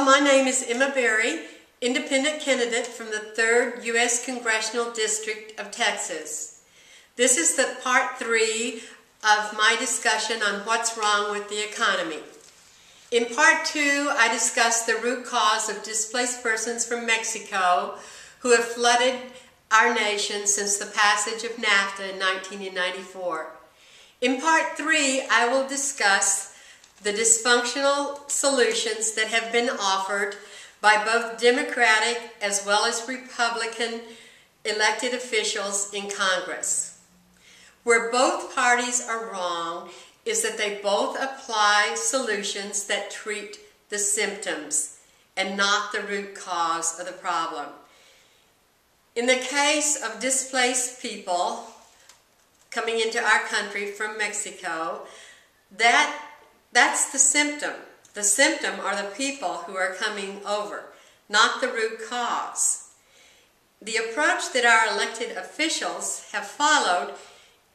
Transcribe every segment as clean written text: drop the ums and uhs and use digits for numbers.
Hello, my name is Emma Berry, independent candidate from the 3rd U.S. Congressional District of Texas. This is the part 3 of my discussion on what's wrong with the economy. In part 2, I discussed the root cause of displaced persons from Mexico who have flooded our nation since the passage of NAFTA in 1994. In part 3, I will discuss the dysfunctional solutions that have been offered by both Democratic as well as Republican elected officials in Congress. Where both parties are wrong is that they both apply solutions that treat the symptoms and not the root cause of the problem. In the case of displaced people coming into our country from Mexico, that's the symptom. The symptom are the people who are coming over, not the root cause. The approach that our elected officials have followed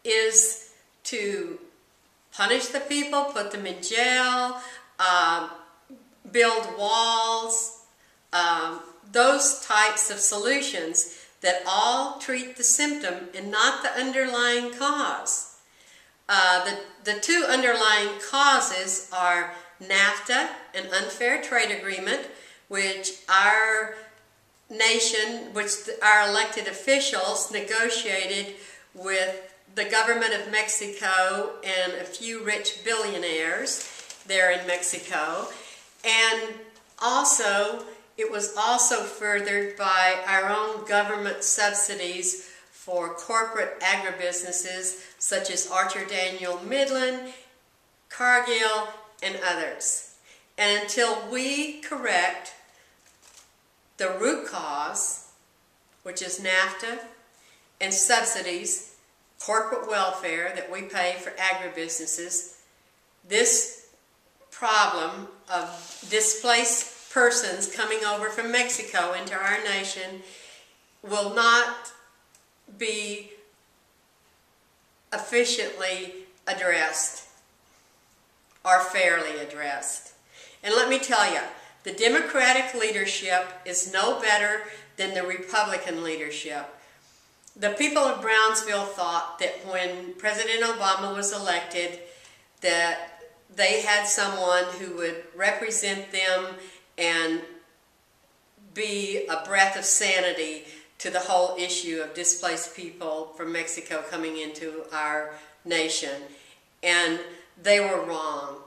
is to punish the people, put them in jail, build walls, those types of solutions that all treat the symptom and not the underlying cause. The two underlying causes are NAFTA, an unfair trade agreement, which our nation, our elected officials negotiated with the government of Mexico and a few rich billionaires there in Mexico. And also, it was also furthered by our own government subsidies for corporate agribusinesses such as Archer Daniel Midland, Cargill, and others. And until we correct the root cause, which is NAFTA, and subsidies, corporate welfare that we pay for agribusinesses, this problem of displaced persons coming over from Mexico into our nation will not be efficiently addressed or fairly addressed. And let me tell you, the Democratic leadership is no better than the Republican leadership. The people of Brownsville thought that when President Obama was elected that they had someone who would represent them and be a breath of sanity to the whole issue of displaced people from Mexico coming into our nation. And they were wrong.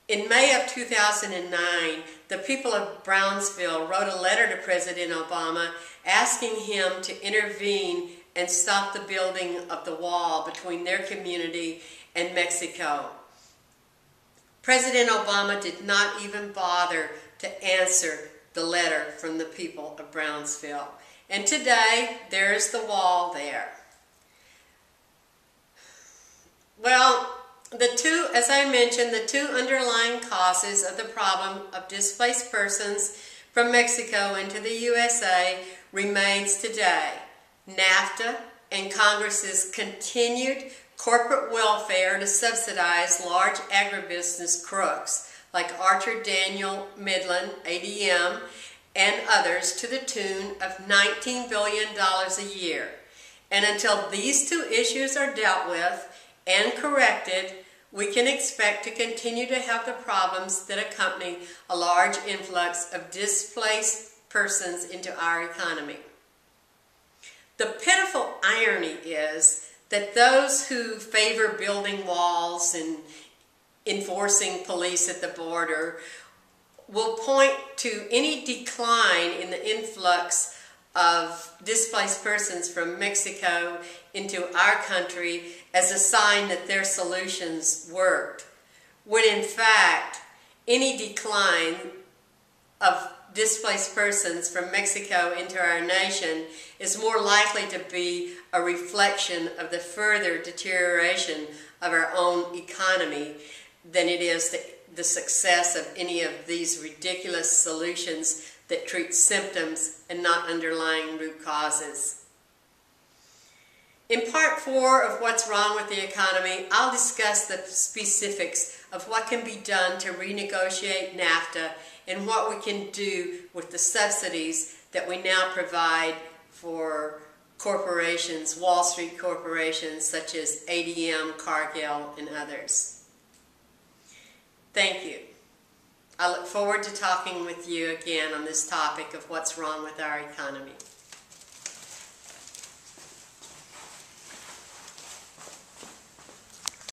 In May of 2009, the people of Brownsville wrote a letter to President Obama asking him to intervene and stop the building of the wall between their community and Mexico. President Obama did not even bother to answer the letter from the people of Brownsville. And today, there is the wall there. Well, as I mentioned, the two underlying causes of the problem of displaced persons from Mexico into the USA remains today. NAFTA and Congress's continued corporate welfare to subsidize large agribusiness crooks like Archer Daniel Midland, ADM, and others to the tune of $19 billion a year. And until these two issues are dealt with and corrected, we can expect to continue to have the problems that accompany a large influx of displaced persons into our economy. The pitiful irony is that those who favor building walls and enforcing police at the border will point to any decline in the influx of displaced persons from Mexico into our country as a sign that their solutions worked, when in fact any decline of displaced persons from Mexico into our nation is more likely to be a reflection of the further deterioration of our own economy than it is the success of any of these ridiculous solutions that treat symptoms and not underlying root causes. In part 4 of What's Wrong with the Economy, I'll discuss the specifics of what can be done to renegotiate NAFTA and what we can do with the subsidies that we now provide for corporations, Wall Street corporations such as ADM, Cargill, and others. Thank you. I look forward to talking with you again on this topic of what's wrong with our economy.